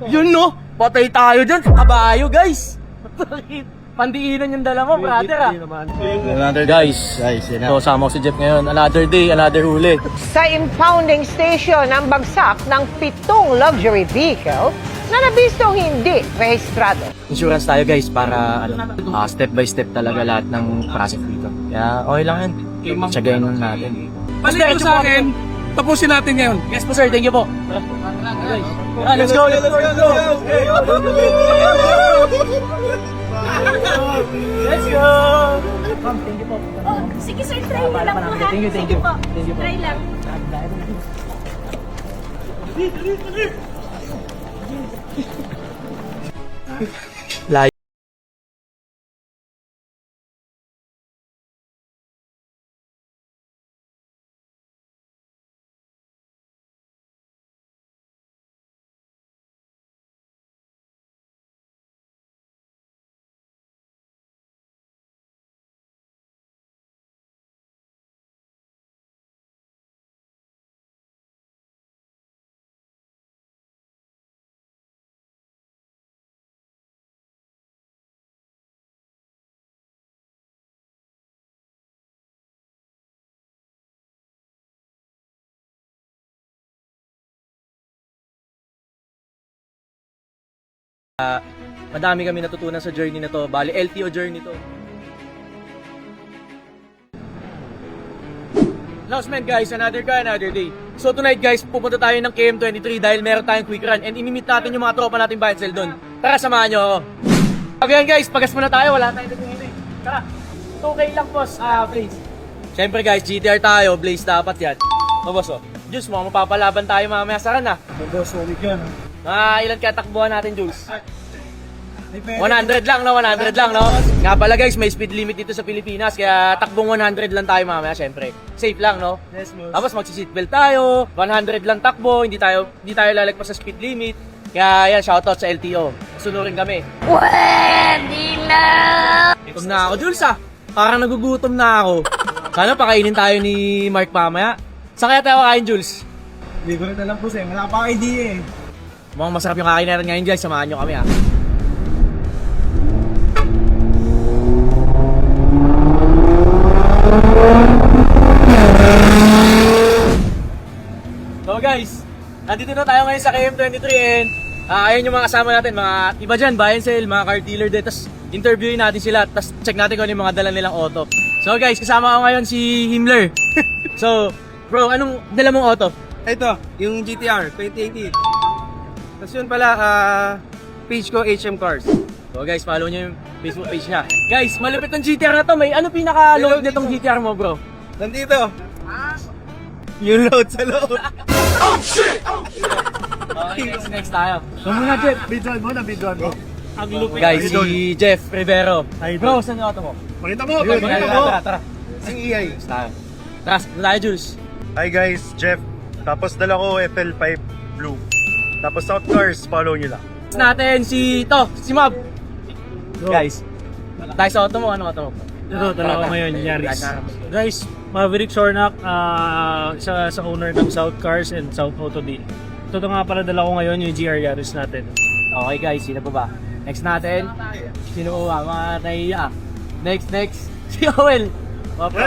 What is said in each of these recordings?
Yun no, patay tayo dyan sa kabayo guys. Pandiinan yung dala mo, brother ah. Another guys, yun na. So, sama ko si Jeff ngayon. Another day, another huli. Sa impounding station ang bagsak ng 7 luxury vehicle na nabistong hindi rehistrado. Insurance tayo guys para step by step talaga lahat ng process dito. Kaya okay lang yan. Tsagayin lang natin. Balik mo sa akin, tapusin natin ngayon. Yes po sir, thank you po. Let's go, let's go, let's go. Let's go. Ma'am, thank you po. Oh, sige sir, try mo lang po ha. Thank you, thank you. Sige po. Thank you po. Try lang. Layo. Madami kami natutunan sa journey na to. Bali, LTO journey to. Announcement guys, another day. So tonight guys, pupunta tayo ng KM23 dahil meron tayong quick run and inimit natin yung mga tropa natin buy and sell doon. Tara, samahan nyo ako. Okay guys, pagas muna tayo, wala tayong naging eh. Tara, 2K lang boss, please. Siyempre guys, GTR tayo, Blaze dapat yan. O boss Jules, mukhang mapapalaban tayo mamaya sa run Boss, solid yan. Ilan kaya takbuhan natin Jules? 100 lang no, 100 lang no. Nga pala guys, may speed limit dito sa Pilipinas kaya takbong 100 lang tayo mamaya syempre. Safe lang no. Yes, boss. Tapos magsi-seatbelt tayo, 100 lang takbo, hindi tayo lalagpas sa speed limit. Kaya yan, shoutout sa LTO. Sunurin kami. Pwede na! Gutom na ako Jules Parang nagugutom na ako. Sana pakainin tayo ni Mark mamaya. Saan kaya tayo kakain Jules? Hindi ko rin alam po sa'yo. Wala pa idea eh. Mukhang masarap yung kakain natin ngayon guys, samahan nyo kami So guys, nandito na tayo ngayon sa KM23 and ayun yung mga kasama natin, mga iba dyan, buy and sell, mga car dealer din. Tapos interviewin natin sila, tapos check natin kung ano yung mga dala nilang auto. So guys, kasama ko ngayon si Himmler. So, bro, anong dala mong auto? Ito, yung GTR 2018. Tapos yun pala, page ko HM Cars. So guys, follow nyo yung Facebook page niya. Guys, malupit ng GTR na to. May ano pinaka-load nitong GTR mo bro? Nandito. Yung load sa loob. Okay, next tayo. So muna Jeff. Bidron mo na, bidron mo. Ang lupit. Guys, si Jeff Rivero. Bro, saan yung auto mo? Pakita mo, pakita mo. Tara. Ang EI. Next tayo. Tara, tayo Jules. Hi guys, Jeff. Tapos dala ko FL5 Blue. Tapos South Cars, follow nyo lang. Next natin si Mab. Guys, tayo sa auto mo, ano auto mo? Ito, dala ko ngayon, Yaris. Guys, Maverick Sornak, sa owner ng South Cars and South Auto Deal. Ito nga pala dala ko ngayon, yung GR Yaris natin. Okay guys, sino pa ba? Next natin, sino pa ba? Mga nahiya. Next, si Owel.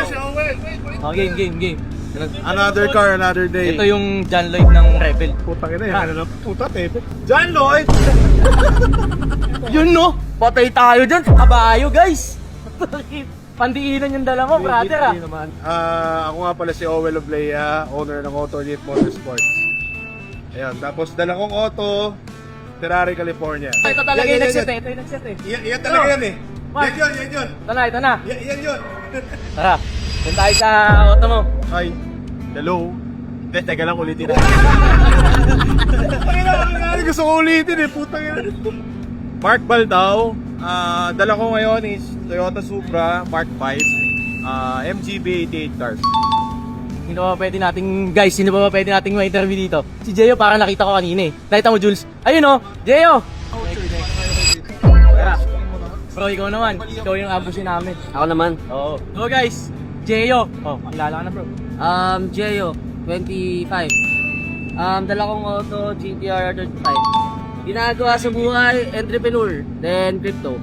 Si Owen. Oh, game. Another car, another day. Ito yung John Lloyd ng Rebel. Putang ina, ano na puta, tete. John Lloyd! Yun no, patay tayo dyan sa kabayo guys. Pandiinan yung dala mo, brother Ako nga pala si Owel Oblea, owner ng Autolit Motorsports. Ayan, tapos dala kong auto, Ferrari, California. Ito talaga yung nagset eh. Yan talaga yan eh. Mark. Yan yun. Ito na. Yan yun. Tara, dun tayo sa auto mo. Hi. Hello. Teka lang, ulitin na. Gusto ko ulitin eh, putang ina. Mark Baldao. Dala ko ngayon is Toyota Supra Mark 5. MGB 88 cars. Sino ba pwede nating ma-interview dito? Si Jeyo, parang nakita ko kanina eh. Nakita mo Jules? Ayun oh, Jeyo! Tara. Bro, ikaw naman. Ikaw yung ambusin namin. Ako naman. Oo. So guys, Jeyo. Oh, kilala ka na bro. Jeyo, 25. Dala kong auto, GTR 35. ginagawa sa buhay, entrepreneur, then crypto.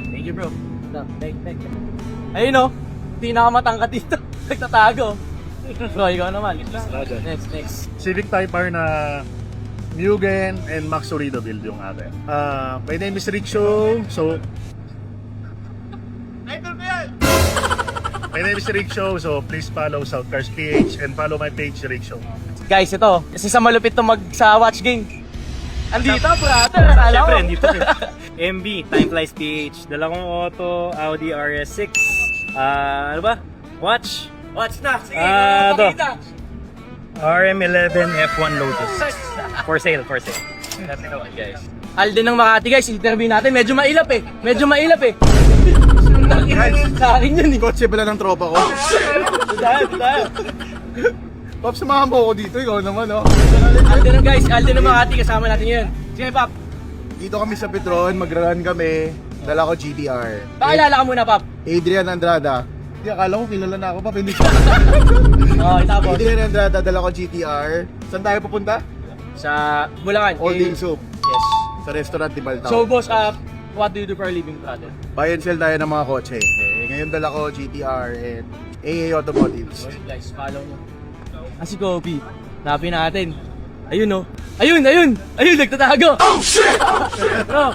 Thank you, bro. Thank. Ayun o, pinakamatangkat dito. Nagtatago. Bro, ikaw naman. Next. Civic Type R na Mugen and Max Sorido build yung atin. My name is Rickshaw. My name is Rickshaw, so please follow South Cars PH and follow my page, Rickshaw. Guys, ito. Kasi sa malupit to sa watch game. Andito, brother. Akala ko. Siyempre, andito rin. MB, Time Flies PH. Dala kong auto, Audi RS6. Ano ba? Watch. Watch na. Sige, Ito. pakita. RM11 F1 Lotus. For sale. Let me know, guys. Alden ng Makati, guys. Interview natin. Medyo mailap eh. Sa akin yun eh. Kotse pala ng tropa ko. Tayo. Pops, samahan mo ako dito. Ikaw naman, oh. Alden ng guys. Alden ng Makati. Kasama natin yun. Sige, Pap. Dito kami sa Petron, magra-run kami. Dala ko GTR. Pakilala ka muna, Pap. Adrian Andrada. Hindi, akala ko kilala na ako, Pap. Hindi siya. Tapos. Adrian Andrada, dala ko GTR. Saan tayo pupunta? Sa Bulacan. Old Inn Soup. Yes. Sa restaurant ni Baltao. So, boss, what do you do for a living, brother? Buy and sell tayo ng mga kotse. Ngayon dala ko GTR and AA Automotives. Okay, guys, follow nyo. Si Kobe. Napin natin. Ayun, no. Ayun, nagtatago. Oh, shit! Bro,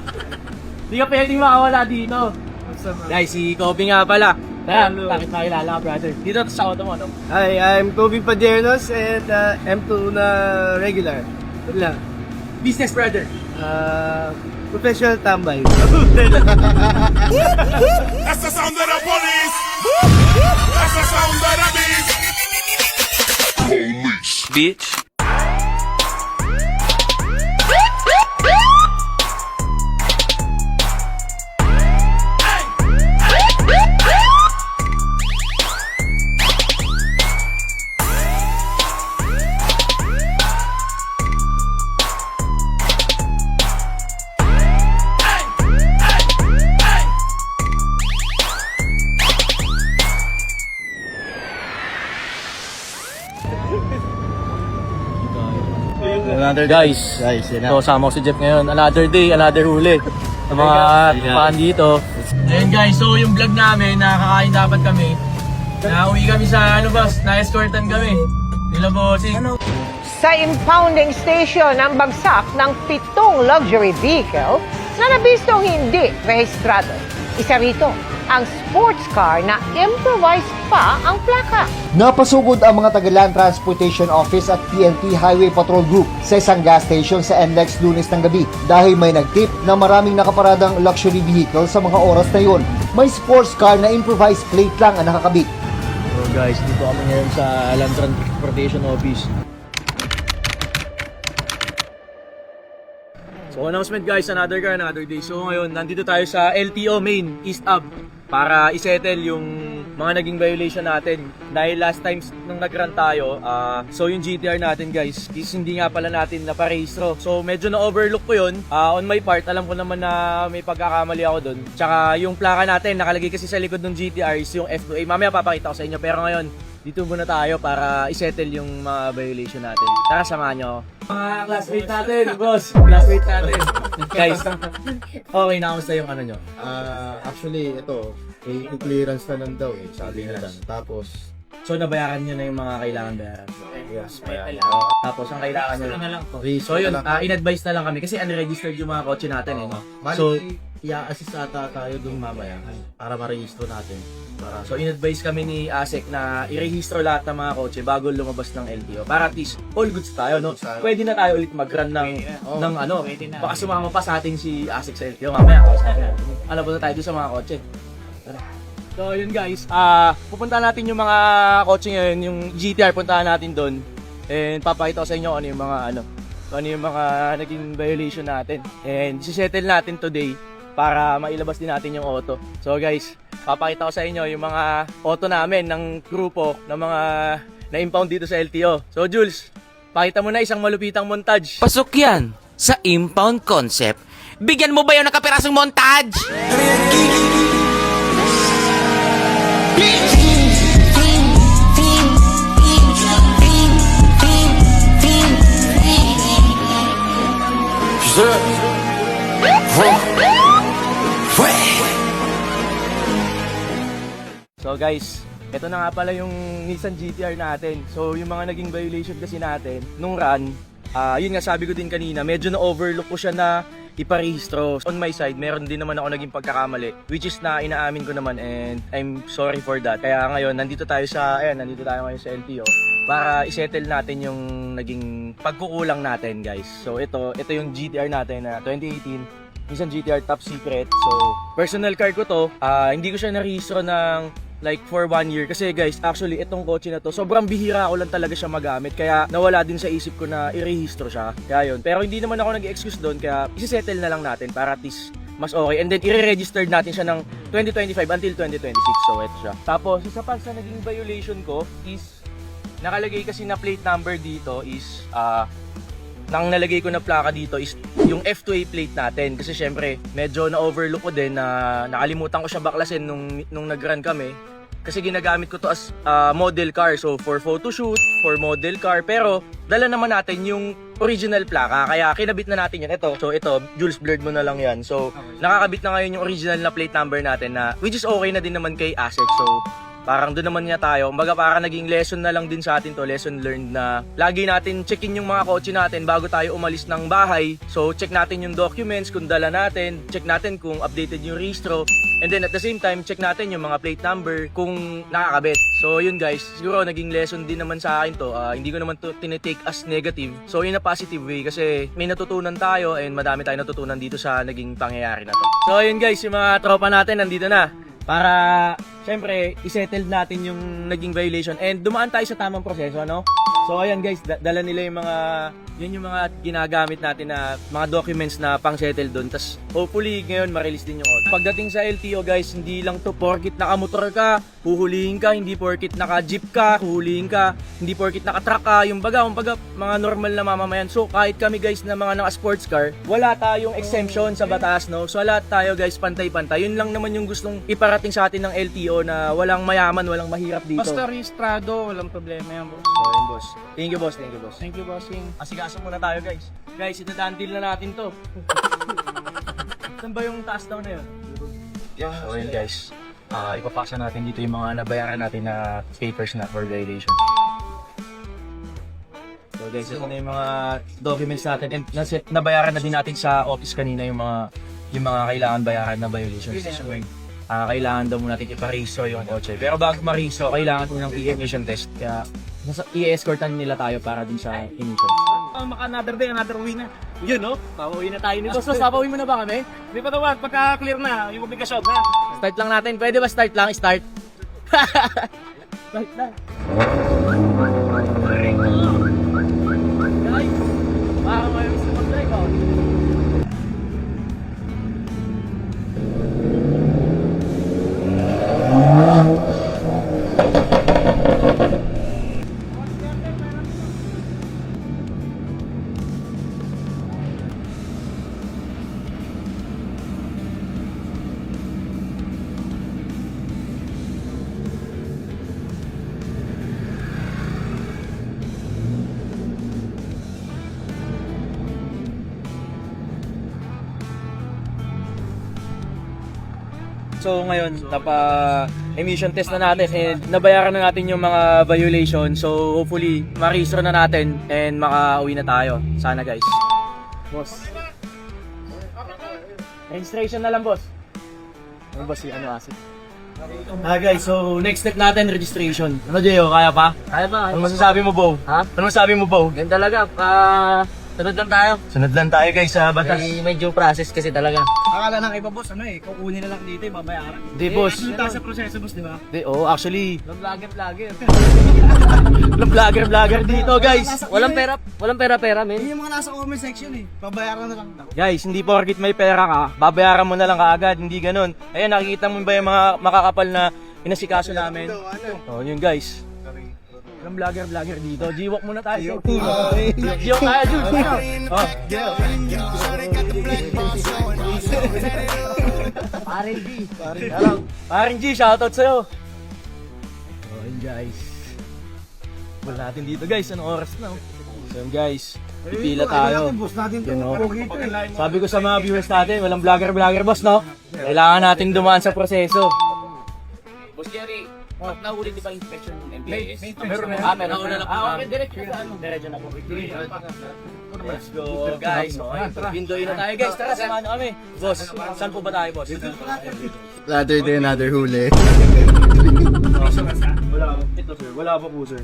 di ka pwedeng makawala dito. Guys, si Kobe nga pala. Tara, bakit makilala ka, brother? Dito sa auto mo, no? Hi, I'm Kobe Padernos and M2 na regular. Ito lang. Business, brother. Professional tambay. That's the sound of the police. That's the sound of the beast. Police. Bitch. Guys, so sama ko si Jeff ngayon. Another day, another huli. Sa mga paan dito. Ayun guys, so yung vlog namin, nakakain dapat kami. Nauwi kami sa boss, na-escortan kami. Nila bossing. Sa impounding station ang bagsak ng 7 luxury vehicle na nabistong hindi rehistrado. Isa rito, ang sports car na improvised pa ang plaka. Napasugod ang mga taga-Land Transportation Office at PNP Highway Patrol Group sa isang gas station sa NLEX Lunes ng gabi dahil may nagtip na maraming nakaparadang luxury vehicle sa mga oras na yon. May sports car na improvised plate lang ang nakakabit. So guys, dito kami ngayon sa Land Transportation Office. So announcement guys, another car, another day. So ngayon, nandito tayo sa LTO Main, East Ave para isettle yung mga naging violation natin. Dahil last times nung nag-run tayo, so yung GTR natin guys, is hindi nga pala natin naparehistro. So medyo na-overlook ko yun. On my part, alam ko naman na may pagkakamali ako dun. Tsaka yung plaka natin, nakalagay kasi sa likod ng GTR is yung F2A. Mamaya papakita ko sa inyo. Pero ngayon, dito muna tayo para isettle yung mga violation natin. Tara, samahan nyo ako. Mga classmate natin, boss. Classmate natin. Guys, okay, nakamusta yung ano nyo? Actually, ito, i-clearance na lang daw eh, sabi nila. Tapos, So, nabayaran nyo na yung mga kailangan bayaran. yes, bayaran. Tapos, ang kailangan nyo lang. So, yun, in-advise na lang kami kasi unregistered yung mga kotse natin eh. No? So, i-assist ata tayo dun mamaya para marehistro natin. So in-advise kami ni ASEC na i-rehistro lahat ng mga kotse bago lumabas ng LTO. Para at least all goods tayo, no? Pwede na tayo ulit mag-run ng ano. Baka sumama pa sa ating si ASEC sa LTO mamaya. Ano po na tayo doon sa mga kotse. So yun guys, pupunta natin yung mga kotse ngayon, yung GTR puntahan natin doon. And papakita ko sa inyo ano yung mga ano yung mga naging violation natin. And sisettle natin today para mailabas din natin yung auto. So guys, papakita ko sa inyo yung mga auto namin ng grupo ng mga na-impound dito sa LTO. So Jules, pakita mo na isang malupitang montage. Pasok yan sa impound concept. Bigyan mo ba yun ng kapirasong montage? So guys, ito na nga pala yung Nissan GT-R natin. So yung mga naging violation kasi natin nung run, yun nga sabi ko din kanina, medyo na-overlook ko siya na iparehistro. On my side, meron din naman ako naging pagkakamali, which is na inaamin ko naman and I'm sorry for that. Kaya ngayon, nandito tayo ngayon sa LTO para isettle natin yung naging pagkukulang natin, guys. So ito yung GT-R natin na 2018 Nissan GT-R Top Secret. So personal car ko to, hindi ko siya narehistro ng like for 1 year kasi guys, actually itong kotse na to sobrang bihira ko lang talaga siya magamit, kaya nawala din sa isip ko na i-rehistro siya, kaya yun. Pero hindi naman ako nag-excuse doon, kaya isi-settle na lang natin para at least mas okay, and then i-register natin siya ng 2025 until 2026. So ito siya. Tapos isa pa sa naging violation ko is nakalagay kasi na plate number dito is nang nalagay ko na plaka dito is yung F2A plate natin, kasi syempre medyo na-overlook ko din na nakalimutan ko siya baklasin nung nag-run kami, kasi ginagamit ko to as model car, so for photoshoot, for model car, pero dala naman natin yung original plaka, kaya kinabit na natin yan. So ito, Jules, blurred mo na lang yan. So nakakabit na ngayon yung original na plate number natin, na which is okay na din naman kay Asset. So parang doon naman niya tayo. Kumbaga parang naging lesson na lang din sa atin to, lesson learned na lagi natin checkin yung mga kotse natin bago tayo umalis ng bahay. So check natin yung documents kung dala natin, check natin kung updated yung registro, and then at the same time check natin yung mga plate number kung nakakabit. So yun guys, siguro naging lesson din naman sa akin to. Hindi ko naman to tinitake as negative, so in a positive way, kasi may natutunan tayo and madami tayong natutunan dito sa naging pangyayari na to. So yun guys, yung mga tropa natin nandito na para syempre i-settle natin yung naging violation and dumaan tayo sa tamang proseso, ano? So ayan guys, dala nila yung mga ginagamit natin na mga documents na pang-settle doon. Tas hopefully ngayon ma-release din yung auto. Pagdating sa LTO guys, hindi lang to porkit nakamotor ka, huhulihin ka, hindi porkit naka-jeep ka, huhulihin ka, hindi porkit naka-truck ka, yung baga mga normal na mamamayan. So kahit kami guys na mga naka-sports car, wala tayong exemption sa batas, no? So lahat tayo guys pantay-pantay. Yun lang naman yung gustong iparating sa atin ng LTO, na walang mayaman, walang mahirap dito. Basta rehistrado, walang problema yan, boss. So yun boss. Thank you boss, thank you boss. Thank you, bossing. Asikaso muna tayo guys. Guys, ito-dandil na natin to. Saan ba yung taas down na yun? Yeah, so yun guys. Ipapaksa natin dito yung mga nabayaran natin na papers na for violation. So guys, ito na yung mga documents natin, and nabayaran na din natin sa office kanina yung mga kailangan bayaran na violations. So, kailangan daw muna natin ipa-register yung kotse. Pero bago ma-register, kailangan mo ng emission test. Kaya i-escortan nila tayo para din sa emission. Another day, another uwi na. Yun no? Pauwi na tayo nito. So, pauwi mo na ba kami? Di pa naman, pagka-clear na yung obligasyon na. Start lang natin. Pwede ba start lang? Start. Start lang. Guys, parang may gusto mag-drive ako. So ngayon, emission test na natin and nabayaran na natin yung mga violation. So hopefully, ma-register na natin and makauwi na tayo. Sana guys. Boss. Registration na lang, boss. Ano ba si Asset? Guys, so next step natin, registration. Ano, Jeyo? Kaya pa? Kaya ba? Ano masasabi mo, Bo? Ha? Ano masasabi mo, Bo? Yan talaga. Sunod lang tayo. Sunod lang tayo guys sa batas. Medyo process kasi talaga. Akala ng iba boss, kukunin na lang dito, babayaran. Di, boss. Ano tayo sa proseso boss, di ba? Actually, Vlogger. vlogger dito guys. Walang pera, men. Yung mga nasa comment section babayaran na lang. Guys, hindi porkit may pera ka, babayaran mo na lang kaagad, hindi ganun. Ayan, nakikita mo ba yung mga makakapal na inasikaso namin? Oh, yun guys. Walang vlogger dito. G-walk muna tayo. G-walk tayo, Jules. Paring G, shoutout sa'yo. Oh, yun guys. Wala natin dito guys, anong oras na? So yun guys, Pipila tayo. You know? Sabi ko sa mga viewers natin, walang vlogger boss, no? Kailangan natin dumaan sa proseso. Boss Jerry, nahuli di ba inspection ng MPS? Meron na. Meron na. Okay, diretso na po. Let's go, guys. Pindoy na tayo, guys. Tara, samahan nyo kami. Boss, saan po ba tayo, boss? Another day, another huli. Ito, sir. Wala pa po, sir.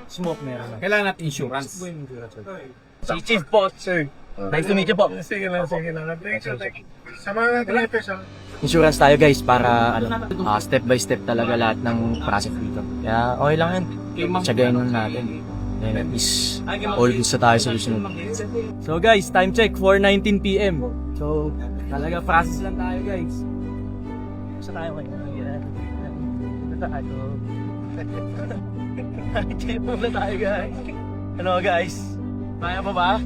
Smoke meron na. Kailangan natin insurance. Si Chief po, sir. Nice to meet you po. Sige lang. Samahan natin yung pesa. Insurance tayo, guys, para step by step talaga lahat ng process dito. Kaya okay lang yan. Tsagayin lang natin. Then is all good sa tayo sa susunod. So guys, time check, 4:19 PM. So talaga process lang tayo, guys. Sa tayo ngayon. Ito tayo. Check muna tayo, guys. Ano, guys? Kaya pa ba?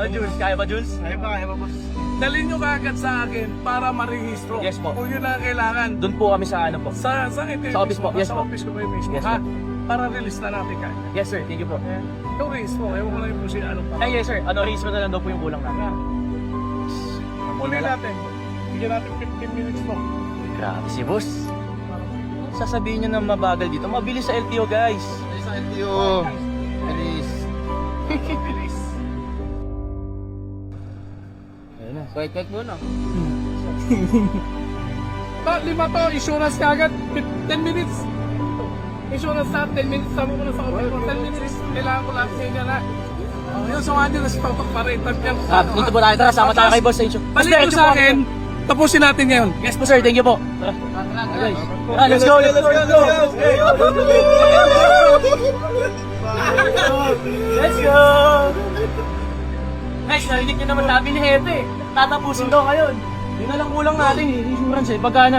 Jules, kaya ba, Jules? Kaya ba, boss? Dalhin nyo kaagad sa akin para marehistro. Yes po. Kung yun ang kailangan. Doon po kami sa ano po. Sa office po. Yes sa po. office ko kayo mismo. Yes Ha? po. Para release na natin kayo. Yes sir, thank you po. Yung rehistro, ewan ko lang yung kung ano pa. Ay yes sir, ano raise mo na lang daw po yung kulang natin. Uli natin. Bigyan natin 15 minutes po. Grabe si boss. Sasabihin nyo na mabagal dito. Mabilis sa LTO, guys. Sa LTO. Bilis. Bilis. Ayun na, quiet muna. Lima to, insurance ka agad. 10 minutes. Insurance na, 10 minutes. Sabi mo na sa office mo, 10 minutes. Kailangan ko lang siya na. Yung sa mga nila, sa totok pa rin. Dito po tayo, tara, sama tayo kay boss sa inyo. Balik ko sa akin, tapusin natin ngayon. Yes po sir, thank you po. Tara. Guys. Let's go, let's go, let's go. Let's go. Guys, narinig nyo naman sabi ni Hepe. Tatapusin daw ngayon. Yun na lang kulang natin insurance eh. Pagka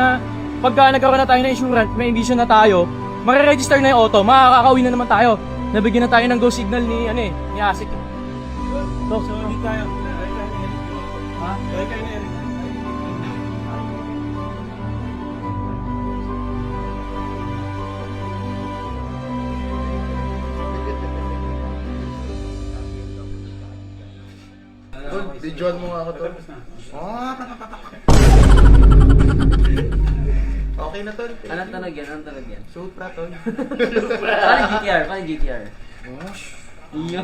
nagkaroon na tayo ng insurance, may condition na tayo, mare-register na yung auto, makakauwi na naman tayo. Nabigyan na tayo ng go signal ni Asik. So, hindi tayo. Ha? Videoan mo nga ako to. Okay na tol. Anong tanag yan? Supra tol. Paano GTR? Iyo.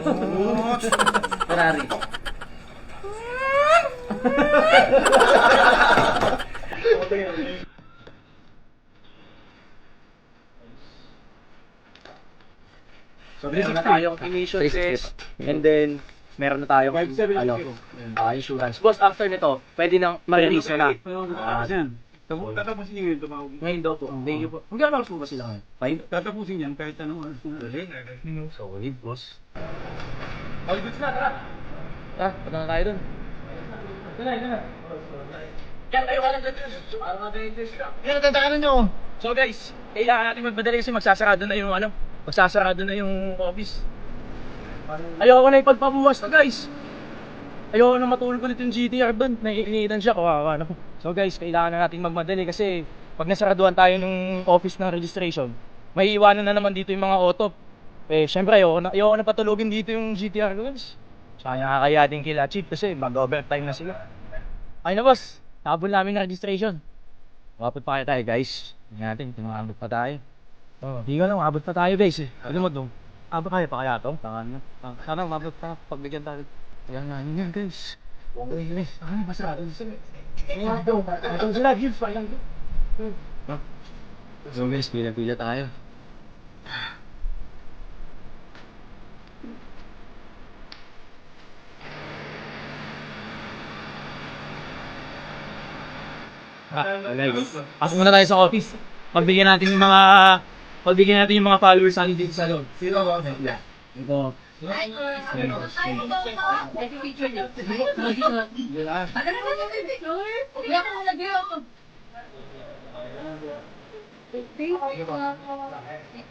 Ferrari. So, meron na tayong emission test, and then, meron na tayong insurance. Boss, after nito, pwede nang ma-release na. Tatapusin nyo yun, tumawag. Ngayon daw po. Thank you po. Kung gano'n po ba sila ngayon? 5? Tatapusin yan kahit anong oras. Solid, boss. All goods na, tara! Punta na tayo dun. Ito na. Kaya tayo ka lang dun. Para ma-dentes ka. Yan, tatakanan nyo. So guys, kailangan natin magmadali kasi magsasarado na yung office. Ayoko na ipagpabuwas na guys. Ayoko na matulog ulit yung GTR doon. Naiinitan siya, kawawa na. So guys, kailangan na natin magmadali kasi pag nasaraduhan tayo ng office ng registration, may iwanan na naman dito yung mga auto. Eh, syempre ayoko na patulogin dito yung GTR guys. Sayang kaya din kila Chief kasi mag-overtime na sila. Ayun na boss, nakabul namin ng registration. Mabot pa kaya tayo guys. Tingnan natin, tumabot pa tayo. Hindi ko lang, mabot pa tayo guys eh. Ano mo doon? Kaya pa kaya to? Sana mabot pa, pagbigyan tayo. Ayan nga, yun guys. Okay guys, masarado sila. Ito sila, Gibbs, parang to. So guys, pila-pila tayo. Pasok muna tayo sa office. Pagbigyan natin yung mga followers natin dito sa loob. Sino ba? Ito.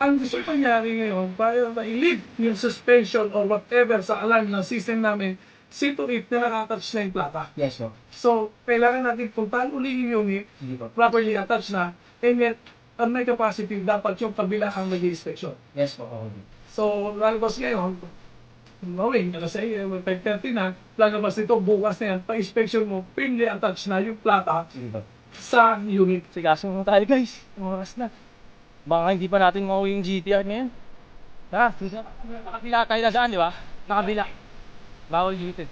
Ang gusto nangyari ngayon, para ma-leave yung suspension or whatever sa alarm ng system namin, see to it na nakatouch na yung plata. Yes, sir. So, kailangan natin puntahan uli yung unit, properly attached na, and yet, ang may capacity, dapat yung kabila ang mag-inspection. Yes po. So, lalabas ngayon, Mawing, alas 5:30 na, lalabas nito, bukas na yan, pang-inspection mo, pinli attach na yung plata sa unit. Sigaso mo tayo guys. Umakas na. Baka hindi pa natin mauwi yung GTR ngayon. Tara, nakabila tayo na daan, di ba? Nakabila. Bawal dito.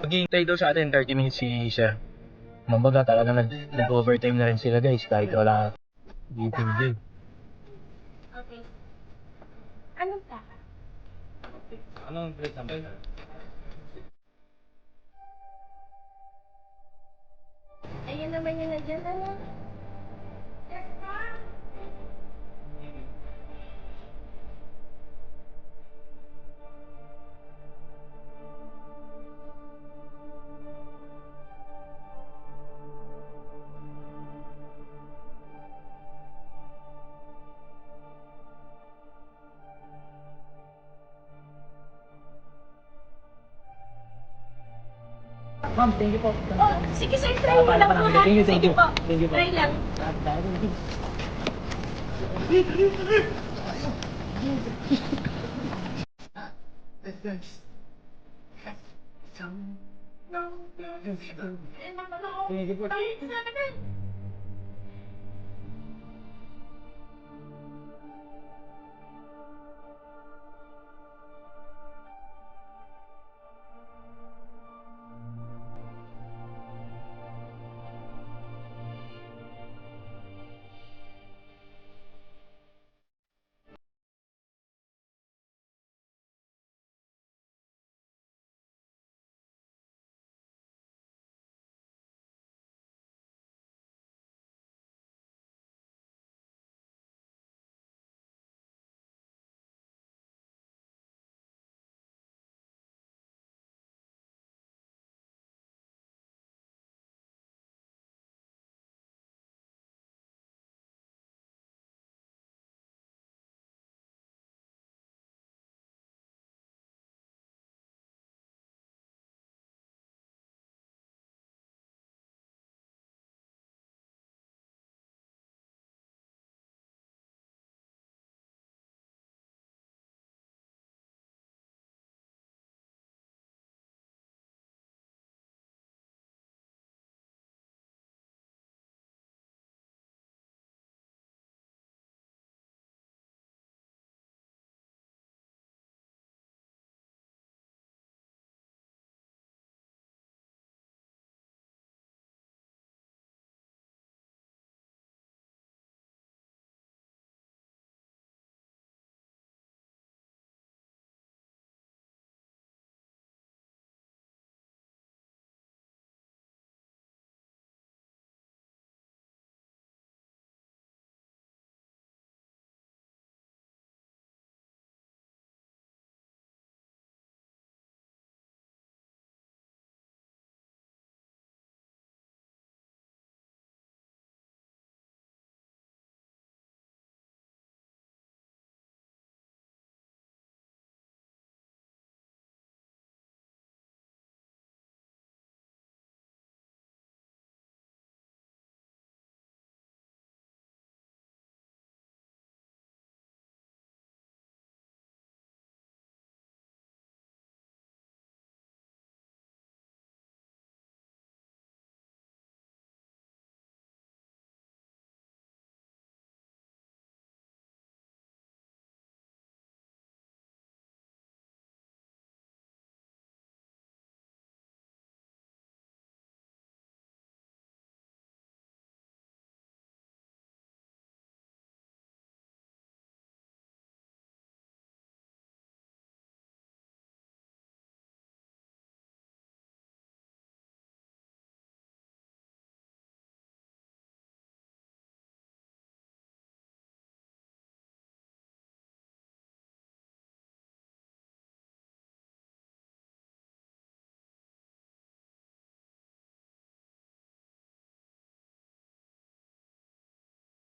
Maghihintay daw sa atin 30 minutes si Sir. Mambaga talaga nag-overtime na rin sila guys kahit wala meeting din. Okay. Anong ta? Anong break number? Ayun naman yun nandiyan, ano? Ma'am, thank you po. Oh, sige sir, try mo lang po ha. Thank you. Sige po. Thank you po. Try lang. Thank you po.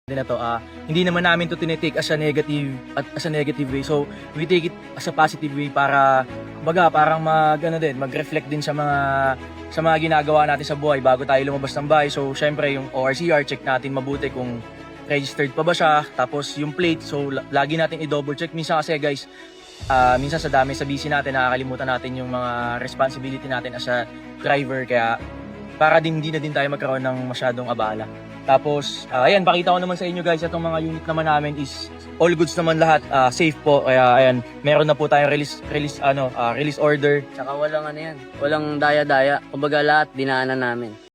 Na to, hindi naman namin to tinitake as a negative way. So we take it as a positive way para parang mag-reflect din sa mga sa mga ginagawa natin sa buhay bago tayo lumabas ng bahay. So syempre yung ORCR, check natin mabuti kung registered pa ba siya, tapos yung plate, so lagi natin i-double check. Minsan kasi guys, minsan sa dami sa busy natin, nakakalimutan natin yung mga responsibility natin as a driver, kaya para din hindi na din tayo magkaroon ng masyadong abala. Tapos, ayan, pakita ko naman sa inyo guys, itong mga unit naman namin is all goods naman lahat, safe po. Kaya ayan, meron na po tayong release order. Tsaka walang ano yan, walang daya-daya. Kumbaga lahat dinaanan namin.